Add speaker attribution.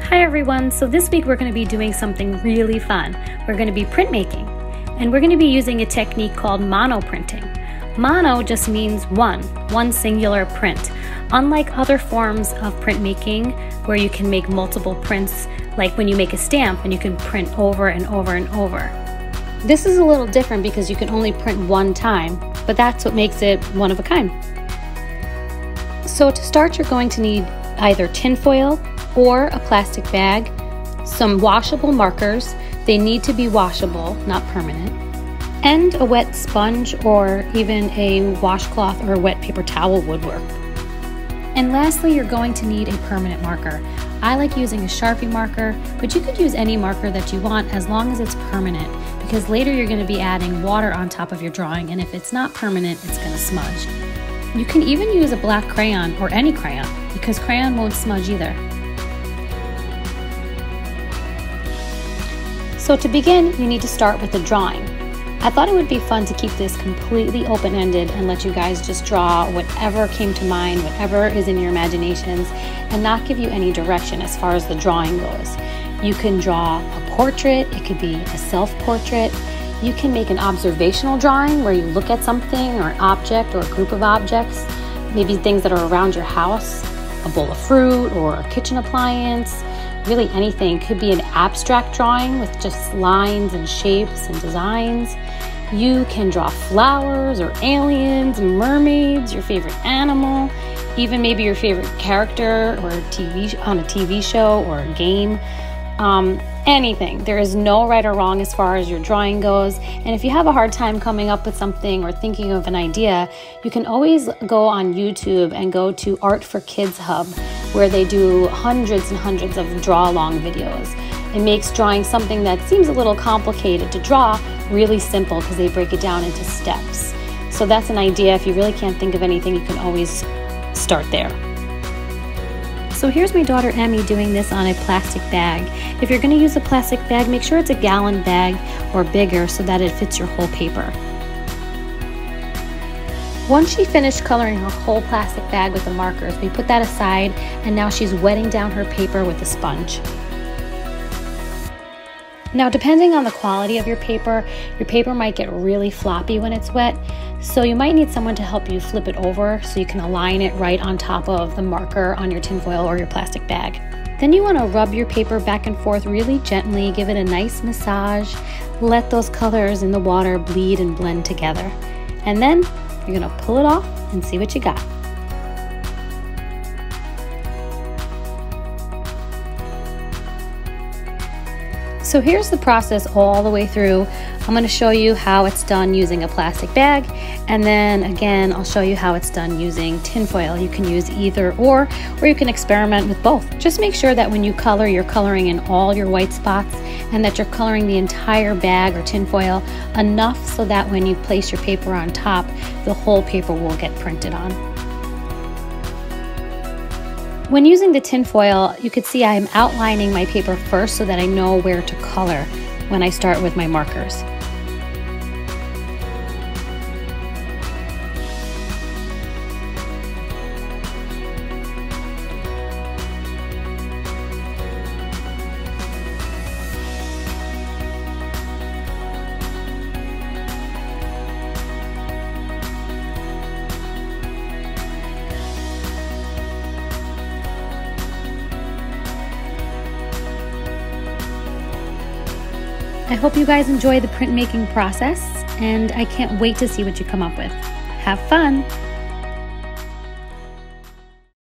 Speaker 1: Hi everyone, so this week we're going to be doing something really fun. We're going to be printmaking, and we're going to be using a technique called monoprinting. Mono just means one singular print. Unlike other forms of printmaking where you can make multiple prints, like when you make a stamp and you can print over and over and over. This is a little different because you can only print one time, but that's what makes it one of a kind. So to start, you're going to need either tinfoil or a plastic bag, some washable markers. They need to be washable, not permanent, and a wet sponge or even a washcloth or a wet paper towel would work. And lastly, you're going to need a permanent marker. I like using a Sharpie marker, but you could use any marker that you want as long as it's permanent, because later you're going to be adding water on top of your drawing, and if it's not permanent, it's going to smudge. You can even use a black crayon or any crayon, because crayon won't smudge either. So to begin, you need to start with the drawing. I thought it would be fun to keep this completely open-ended and let you guys just draw whatever came to mind, whatever is in your imaginations, and not give you any direction as far as the drawing goes. You can draw a portrait, it could be a self-portrait. You can make an observational drawing where you look at something or an object or a group of objects, maybe things that are around your house, a bowl of fruit or a kitchen appliance. Really anything. Could be an abstract drawing with just lines and shapes and designs. You can draw flowers or aliens, mermaids, your favorite animal, even maybe your favorite character or on a TV show or a game. Anything. There is no right or wrong as far as your drawing goes. And if you have a hard time coming up with something or thinking of an idea, you can always go on YouTube and go to Art for Kids Hub, where they do hundreds and hundreds of draw-along videos. It makes drawing something that seems a little complicated to draw really simple because they break it down into steps. So that's an idea. If you really can't think of anything, you can always start there. So here's my daughter Emmy doing this on a plastic bag. If you're going to use a plastic bag, make sure it's a gallon bag or bigger so that it fits your whole paper. Once she finished coloring her whole plastic bag with the markers, we put that aside, and now she's wetting down her paper with a sponge. Now, depending on the quality of your paper might get really floppy when it's wet, so you might need someone to help you flip it over so you can align it right on top of the marker on your tinfoil or your plastic bag. Then you want to rub your paper back and forth really gently, give it a nice massage, let those colors in the water bleed and blend together. And then you're going to pull it off and see what you got. So here's the process all the way through. I'm going to show you how it's done using a plastic bag, and then again I'll show you how it's done using tinfoil. You can use either or you can experiment with both. Just make sure that when you color, you're coloring in all your white spots and that you're coloring the entire bag or tinfoil enough so that when you place your paper on top, the whole paper will get printed on. When using the tinfoil, you could see I'm outlining my paper first so that I know where to color when I start with my markers. I hope you guys enjoy the printmaking process, and I can't wait to see what you come up with. Have fun!